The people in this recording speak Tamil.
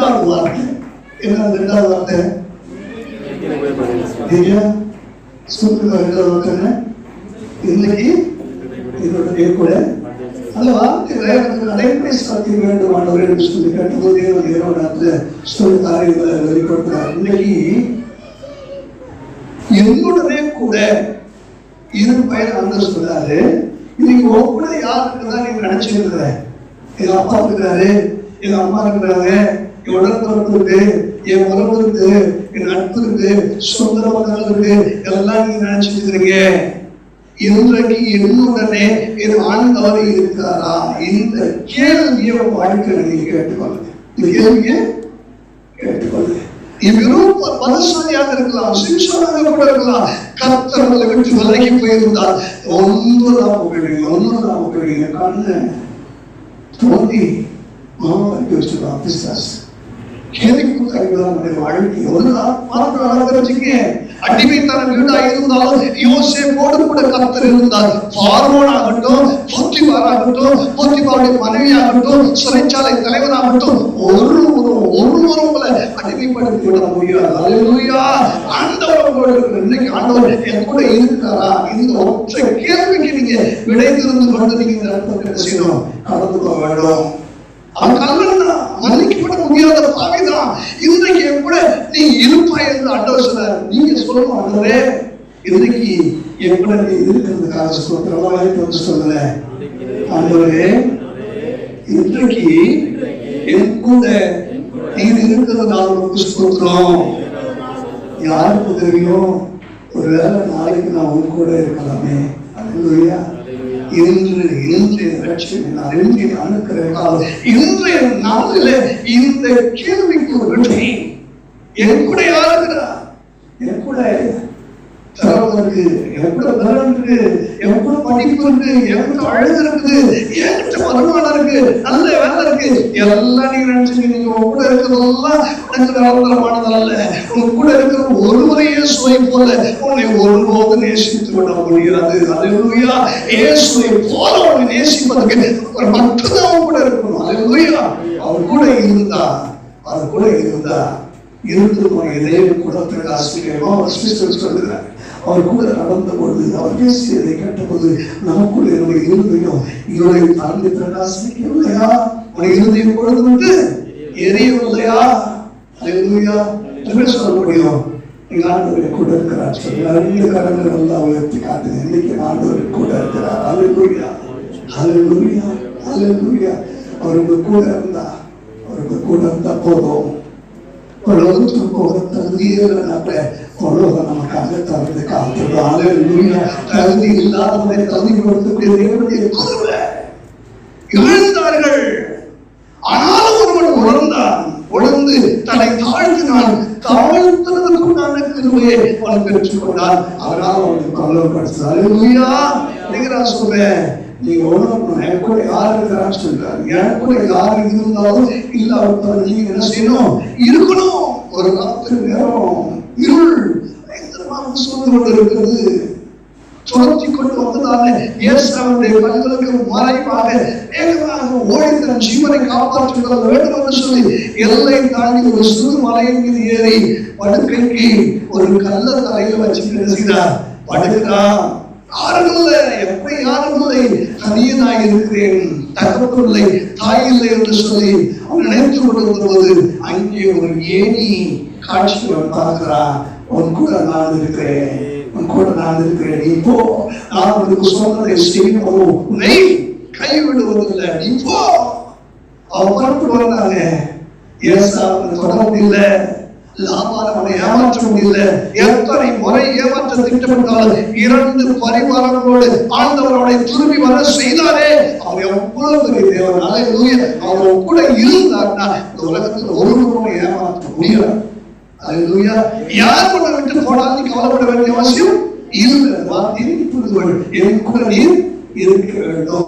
இரண்டாவது வார்த்தை என்ன? இரண்டாவது வார்த்தை சொல்லுங்க. இரண்டாவது வார்த்தை இன்னைக்கு என்னுடைய கூட அந்த வார்த்தைகளை நடைமுறை சாத்திய வேண்டுமானவர் என்று சொல்லி கேட்டபோது சொல்லி காரியங்களை வெளிப்படுத்துறார். இன்னைக்கு என்னுடனே கூட இரு பையன் வந்து சொல்றாரு. இன்னைக்கு ஒவ்வொரு யாருக்கு தான் நீங்க நினைச்சிருக்கிற? எங்க அப்பா இருக்கிறாரு, எங்க அம்மா இருக்கிறாங்க, என் உடன்பிறப்பு இருக்கு, என் உறவு இருக்கு, என் நட்பு இருக்கு, சொந்த மக்கள் இருக்கு, எல்லாம் நீங்க நினைச்சிருக்கிறீங்க. இன்றைக்கு என்னுடனே என் ஆண்டவர் இருக்கிறாரா? இந்த கேள்வியை வாழ்க்கை நீங்க கேட்டுக்கொள்ளுங்க. இந்த கேள்வியை கேட்டுக்கொள்ளுங்க. இவரும் பலசாலியாக இருக்கலாம், சிறுசாக கூட இருக்கலாம். கர்த்தர்களை விட்டு விலகி போயிருந்தால் ஒன்றுதான் போகிறீங்க. கண்ணு தோண்டி மாமாவுக்கு வச்சுக்கலாம். பிசாசு வாழ்க்கை அடிமைத்தனம் வீடா இருந்தாலும் யோசேப்போடு கூட கர்த்தர் இருந்தார். பார்வோன் ஆகட்டும், போத்திபாராகட்டும், போத்திபாருடைய மனைவியாகட்டும், சிறைச்சாலை தலைவராகட்டும், ஒருவரை அடிமைப்படுத்தி விட முடியாது. அல்லேலூயா. ஆண்டவர் இன்னைக்கு ஆண்டவர் என் கூட இருக்கிறாரா? இந்த ஒற்றை கேள்விக்கு நீங்க விடைத்திருந்து கொண்டு நீங்க செய்யணும், கடந்து போக வேண்டும். மன்னிக்கப்பட முடியாத பாவிதான். இன்றைக்கு கூட நீ இருப்பாய் என்று ஆண்டவர் சொன்னார். நீங்க சொல்லணும், ஆண்டவரே இன்றைக்கு எப்படி நீ இருக்கிறதுக்காக சொல்லுங்க. ஆண்டவரே இன்றைக்கு என் கூட நீர் இருக்கிறதுனால உங்களுக்கு ஸ்தோத்திரம். யாருக்கு தெரியும்? ஒருவேளை நாளைக்கு நான் உன் கூட இருக்கலாமே. அல்லேலூயா. இன்றைய நாளில் இந்த கேள்விக்கு ஒரு விடை. என் கூட யாருக்குறா? என் கூட திறமை இருக்கு, என் கூட பலம் இருக்கு, என் கூட படிப்பு இருக்கு, என் கூட அழகு இருக்குது, என்கிட்ட வருமானம் இருக்கு, நல்ல வேலை இருக்கு. எல்லாம் நீங்க நினைச்சுங்க. நீங்க உங்க கூட இருக்கிறதெல்லாம் எனக்கு நிரந்தரமானதல்ல. உங்க கூட இருக்கிற ஒருவரை இயேசுவை போல உன்னை ஒருபோது நேசித்து விட முடியாது. அல்லேலூயா. இயேசுவை போல உன்னை நேசிப்பதற்கு ஒரு மட்டும்தான் கூட இருக்கணும். அல்லேலூயா. அவர் கூட இருந்தா இருந்திருக்கும். இதே குணத்திற்கு ஆசிரியமா சொல்லுகிறார். அவர் கூட நடந்த பொழுது, அவர் பேசியதை கேட்டபோது நமக்குள்ள என்னுடைய இருதயம் இவரை தாண்டி பிரகாசிக்கவில்லையா? உடைய இருதயம் பொழுது விட்டு எரியவில்லையா? அல்லேலூயா. சொல்ல முடியும். எங்க ஆண்டவரை கூட இருக்கிறார் சொல்லி 2 கரங்கள் நல்லா உயர்த்தி காட்டுங்க. இன்னைக்கு ஆண்டவரை கூட இருக்கிறார். அல்லேலூயா. அல்லேலூயா. அல்லேலூயா. அவருக்கு கூட இருந்தா போதும். உலகத்துக்கு போக தகுதியாக உலகம் நமக்காக தகுதி காத்துடும். தகுதி இல்லாதவரை தகுதி கொடுத்து இழந்தார்கள். ஆனாலும் ஒருவன் உணர்ந்து தன்னை தாழ்த்தினான். தாழ்த்துவதற்குண்டான கிருபையை அவன் பெற்றுக்கொண்டான். அதனால் அவனுக்கு கொல்லப்படுத்தார். நான் சொல்றேன், நீங்க உணரணும். என் கூட யார் இருக்கிறான்னு சொல்றாரு. என் கூட யார் இருந்தாலும் இல்லாவிட்டால் நீங்க என்ன செய்யணும்? இருக்கணும். ஒரு ராத்திரி நேரம் இருள் பயங்கரமாக சூழ்ந்து கொண்டு இருக்கிறது. துரத்தி கொண்டு வந்ததாலே ஏசாவுடைய கண்களுக்கு மறைவாக வேகமாக ஓடி தன் ஜீவனை காப்பாற்றிக் வேண்டும் என்று சொல்லி எல்லை தாண்டி ஒரு சிறு மலையின் மீது ஏறி படுக்கைக்கு ஒரு கல்ல தலையில வச்சு செய்தார். படுக்கிறா. யாரும் இல்லை, எப்படி யாரும் இல்லை, தனியனாக இருக்கிறேன், தகவல் இல்லை, தாய் இல்லை என்று சொல்லி அவன் நினைத்து கொண்டு வருவது அங்கே ஒரு ஏணி காட்சி பார்க்கிறான். உன் கூட நான் இருக்கிறேன், இப்போ நான் உனக்கு சொன்னதை செய்யணும், உன்னை கைவிடுவதில்லை. இப்போ அவன் புறப்பட்டு வந்தாங்க. ஏசாவுக்கு தொடர்பு இல்லை, லாபானை ஏமாற்ற முடியல. எத்தனை முறை ஏமாற்ற திட்டமிட்டாலும் 2 பரிவாரங்களோடு ஆண்டவரோட திரும்பி வர செய்தாரே. அவர் எவ்வளவு பெரிய தேவன். அல்லேலூயா. அவர் கூட இருந்தார்னா இந்த உலகத்தில் ஒருவரும் ஏமாற்ற முடியாது. அல்லேலூயா. யார் கூட விட்டு போனாலும் கவலைப்பட வேண்டிய அவசியம் இல்லை. வார்த்தையை புரிந்து என் கூட நீர் இருக்க வேண்டும்.